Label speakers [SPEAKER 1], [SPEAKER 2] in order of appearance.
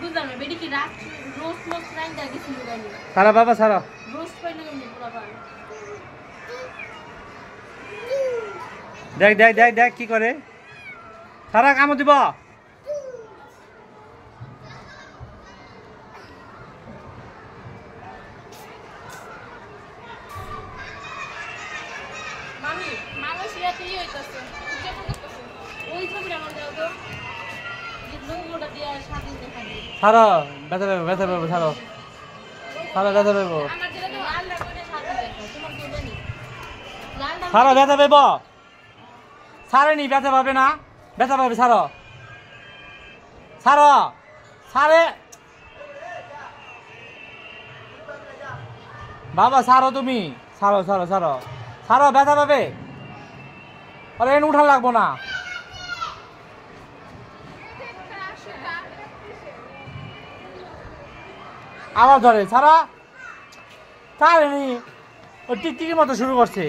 [SPEAKER 1] বুঝলাম না বেডি কি রাত রোস্ট মোস্ট রাইন দা কিছু লগানি
[SPEAKER 2] সারা বাবা সারা
[SPEAKER 1] রোস্ট পাইলে কেমনে পুরো পান
[SPEAKER 2] দেখ দেখ দেখ দেখ কি করে সারা কামো দিব
[SPEAKER 1] মামি মালয়েশিয়াতেই হইতাছে পূজা করতেছে ওই ছবিটা আমার দাও তো যে লোগোটা দিয়া সাথে দেখা দিই
[SPEAKER 2] সারা ব্যথা পাবে সারা সারা ব্যথা পাবে
[SPEAKER 1] আমার যেটা তো আল্লাহ করে সাথে দেখো তোমার কি জানি লালটা
[SPEAKER 2] সারা ব্যথা পাবে সারে নি ব্যথা পাবে না ব্যথা পাবে সারা সারা সারে বাবা সারো তুমি সারো সারো সারো সারো ব্যথা পাবে আরে এনে উঠা লাগবো না আবার ধরে সারা তার ও টিকটিকির মতো শুরু করছে